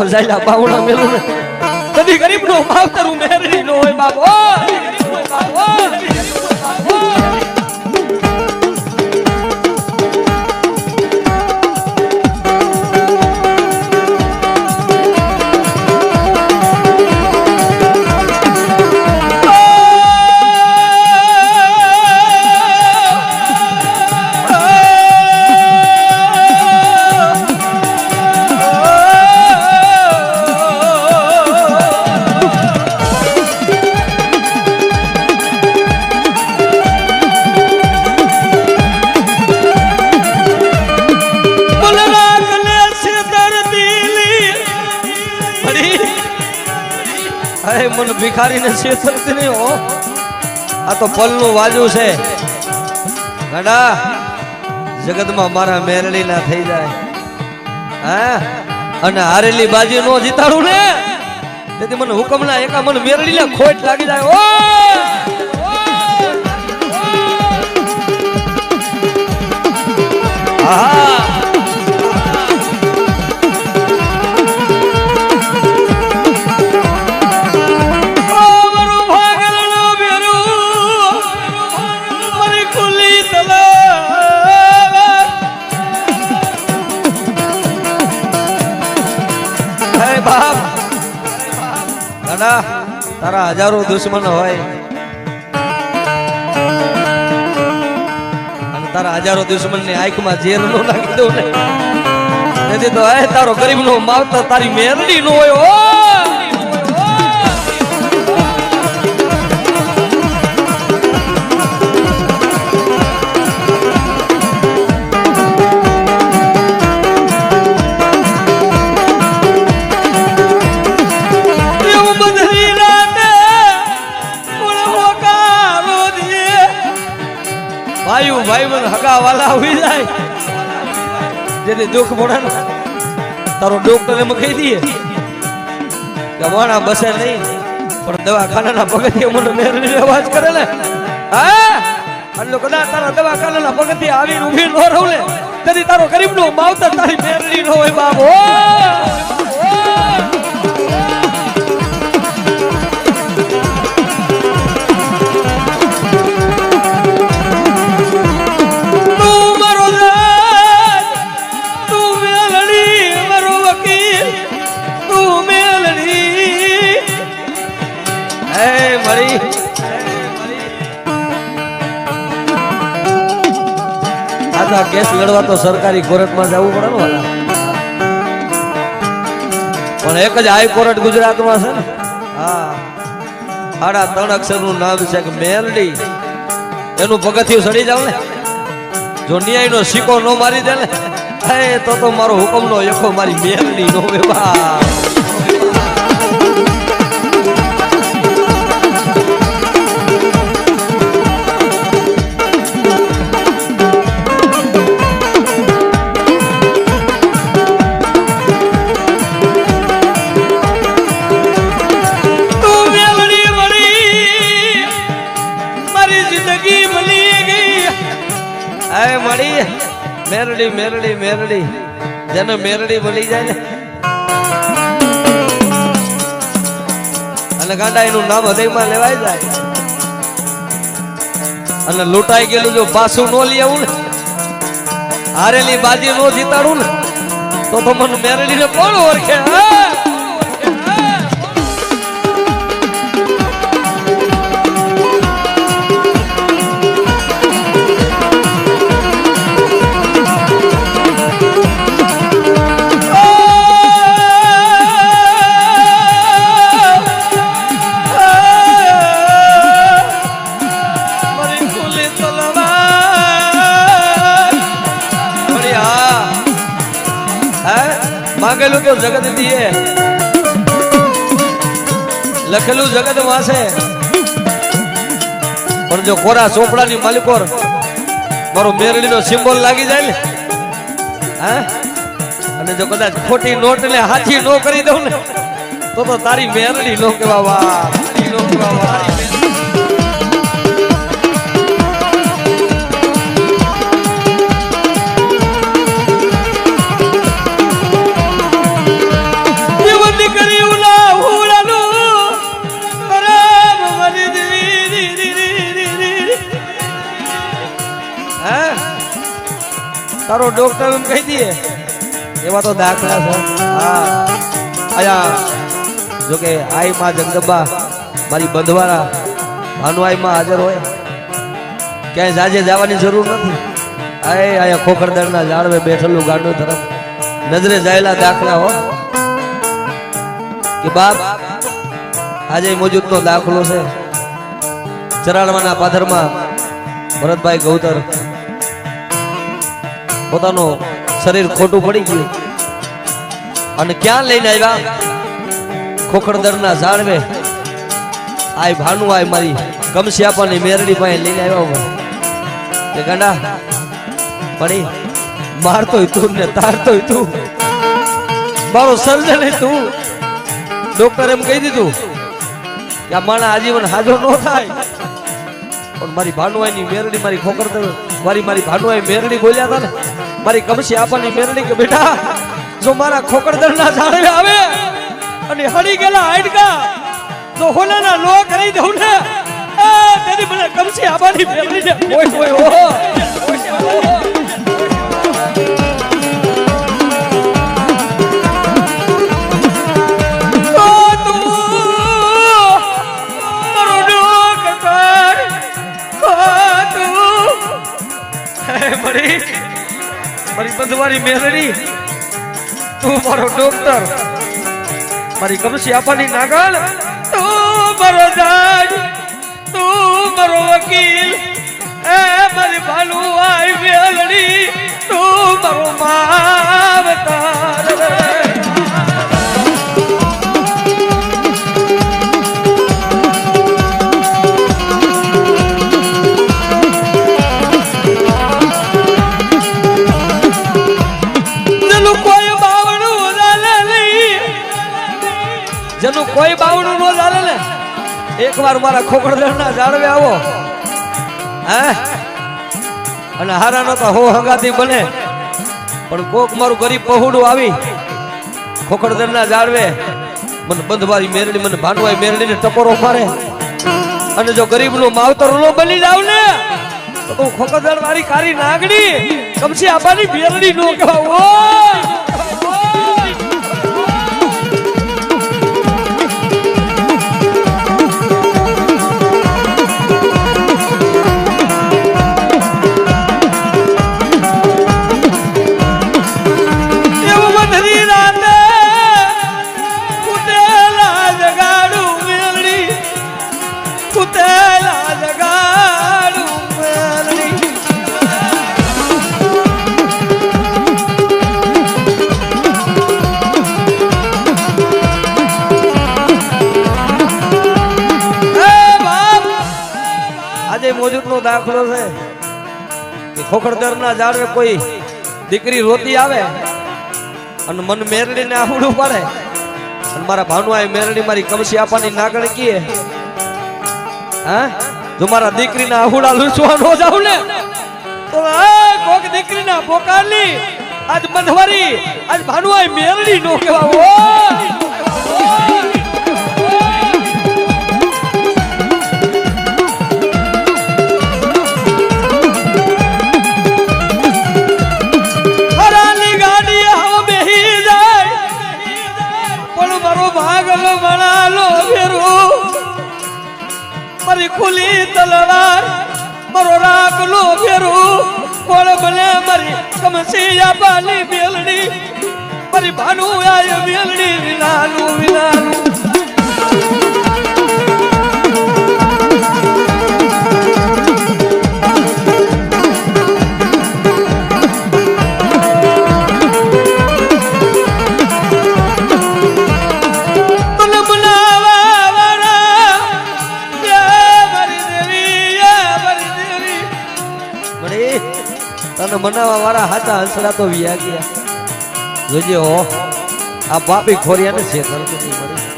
જાયલા બાવડા મેલું ને કદી ગરીબ નો માવતર હું મેરડી નો હોય બાબો મને ભિખારી ને છેતરતી નહીં હો આ તો પલનું વાજુ છે ગાડા જગતમાં મારા મેરડી ના થઈ જાય હા અને હારેલી બાજી નો જીતાડું ને તેથી મને હુકમ ના એકા મને મેરડી ને ખોટ લાગી જાય ઓ આહા તારા હજારો દુશ્મન હોય અને તારા હજારો દુશ્મન ની આંખમાં ઝેર નો નાખી દઉં ને તેથી તો તારો ગરીબ નો માવતર તારી મેરડી નો હોય ભાઈ મને હગા વાલા હોઈ જાય જેને દુઃખ પડે ને તારો ડોક્ટર એમ કહી દઈએ કે વાણા બસે નહીં પણ દવાખાનાના પગથિયે મને મેરડી અવાજ કરે ને હા એટલે કદાચ તારા દવાખાનાના પગથિયે આવીને ઊભી ન રહું ને તેથી તારો ગરીબનો માવતર તારી મેરડી નો હોય બાબો કેસ લડવા તો સરકારી કોર્ટમાં જવું પડે ને વાલા પણ એક જ હાઈકોર્ટ ગુજરાતમાં છે ને હા 3 અક્ષરનું નામ છે કે મેરડી એનું પગથિયું ચડી જાવ ને જો ન્યાયનો સિક્કો ન મારી દે ને તો મારો હુકમનો એકો મારી મેરડી નો વેવા મેરડી મેરડી મેરડી જેને મેરડી મળી જાય ને અને ગાંડા એનું નામ હૃદયમાં લેવાય જાય અને લૂંટાઈ ગયેલું જો પાછું ન લઈ આવું ને હારેલી બાજી નો જીતાડું ને તો મને મેરડી ને કોણ ઓળખે માંગેલું તો જગત દીએ લખેલું જગત વાસે પણ જો કોરા ચોપડાની માલિકોર મારો મેરડીનો સિમ્બોલ લાગી જાય ને હા અને જો કદાચ ખોટી નોટ ને હાથી નો કરી દઉં ને તો તારી મેરડી નો કહેવા વાહ નો કહેવા વાહ તારો ડોક્ટર એમ કહી દે એવા તો દાખલા છે. હા આયા જો કે આઈ માં જગદંબા મારી બંધવાળા ભાનુઆઈ માં હાજર હોય ક્યાંય જાજે જવાની જરૂર નથી. આયા ખોખરદરના ઝાડવે બેઠેલું ગાંડો તરફ નજરે જાયેલા દાખલા હો કે બાપ આજે મોજૂદનો દાખલો છે. ચરાડવાના પાથરમાં ભરતભાઈ ગૌતર પોતાનું શરીર ખોટું પડી ગયું અને ક્યાં લઈને આવ્યા ખોખરદરના ઝાડવે આય ભાનુ આય મારી કમસિયાપાની મેરડી પાસે લઈને આવ્યા કે ગાંડા પડી મારતોય તું ને તારતોય તું મારો સર્જન તું. ડોક્ટર એમ કહી દીધું કે આ માણા આજીવન હાજો ન થાય પણ મારી ભાનુઆઈની મેરડી મારી ખોખરદર મારી ભાનુઆઈ મેરડી બોલ્યા હતા ને મારી કમસિયાપાની મેરડી કે બેટા જો મારા ખોખરદરના ઝાડવે આવે અને હળી ગયેલા હાડકા જો હોલાના લો કરી દઉં ને તેની મને કમસિયાપાની મેરડી ને કોઈ હો મારી બંધવારી મેલડી તું મારો ડોક્ટર મારી કમસિયાપાની નાગલ તું મારો જજ તું મારો વકીલ એ મારી ભાનુઆઈ મેલડી તું મારો માવતાર. જેનું કોઈ બાવણું ન ચાલે ને એકવાર મારા ખોખરદરના ઝાડવે આવો હે અને હારા નતો હો હંગાથી બને પણ કોક મારું ગરીબ પહોડું આવી ખોખરદરના ઝાડવે મને બંધવારી મેરડી મને ભાનુઆઈ મેરડીને ટપોરો મારે અને જો ગરીબનું માવતર ન બની જાવ ને તો તું ખોખરદર વાળી કારી નાગડી કમસિયાપાની મેરડી નો કહેવાય. મોજૂદનો દાખલો છે કે ખોખરદરના ઝાડવે કોઈ દીકરી રોતી આવે અને મન મેરડીને આહુડું પડે અને મારા ભાનુઆઈ મેરડી મારી કમસિયાપાની નાગણ કીએ હા જો મારા દીકરીના આહુડા લૂછવા ન જાવ ને તો કોક દીકરીના પોકારલી આજ બંધવારી આજ ભાનુઆઈ મેરડી નો કહેવા. મારી ખુલી તલવાર મારો રાખલો ફેરો કોણ બને મારી કમસિયાપાની મેલડી મારી ભાનુઆઈ મેલડી વિનાનું વિનાનું. તને મનાવા વાળા હાથા હંસડા તો વિયા ગયા જોજે હો આ બાપી ખોરિયાને છેતર નથી મળી.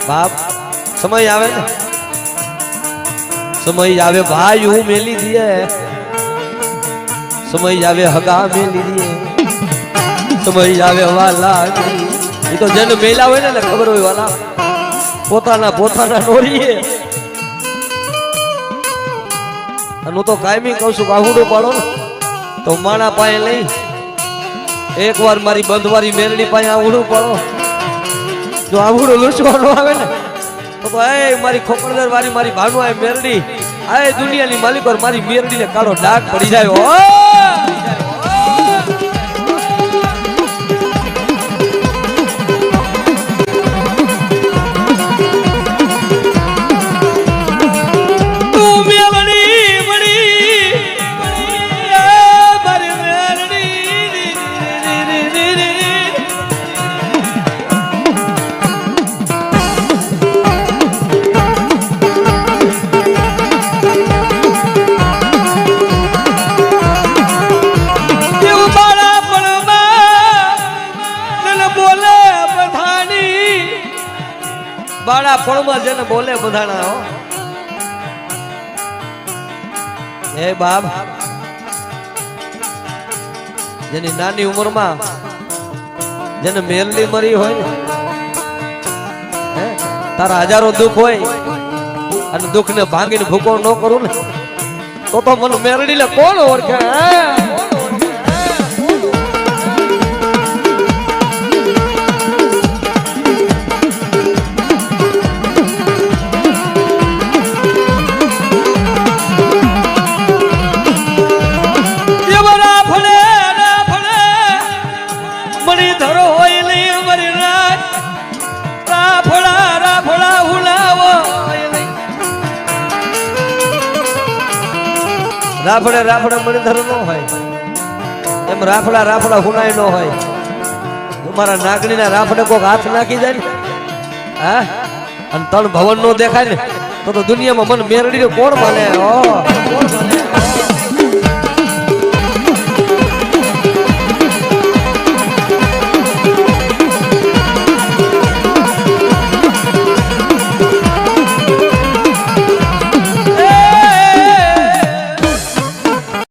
બાપ સમય આવે ને સમય આવે ભાઈ હું મેલી દીએ સમય આવે હગા મેલી દીએ સમય આવે વાલા એ તો જેને મેલા હોય ને ખબર હોય વાલા પોતાના નોરીએ અને હું તો કાયમી કહું છું કે આહુડો પાડો ને તો માણા પાસે લઈ એકવાર મારી બંધવારી મેરડી પાસે આહુડું પાડો. જો આહુડો લૂસવાનો આવે ને તો એ મારી ખોપણદર વાળી મારી ભાનુ આ મેરડી આ દુનિયાની માલિકો મારી મેરડીને કાળો ડાઘ પડી જાય. બાળા ફળમાં જેને બોલે બધાના હો. હે બાપ, જેની નાની ઉંમરમાં જેને મેરડી મરી હોય ને તારા હજારો દુઃખ હોય અને દુઃખ ને ભાંગીને ભૂકો ન કરું ને તો મને મેરડી લે કોણ ઓળખે. રાફડે રાફડે મણિધર નો હોય એમ રાફડા રાફડા હુનાય નો હોય. તમારા નાગણી ના રાફડે કોક હાથ નાખી જાય ને હા અને તણ ભવન નો દેખાય ને તો દુનિયામાં મને મેરડી કોણ માને.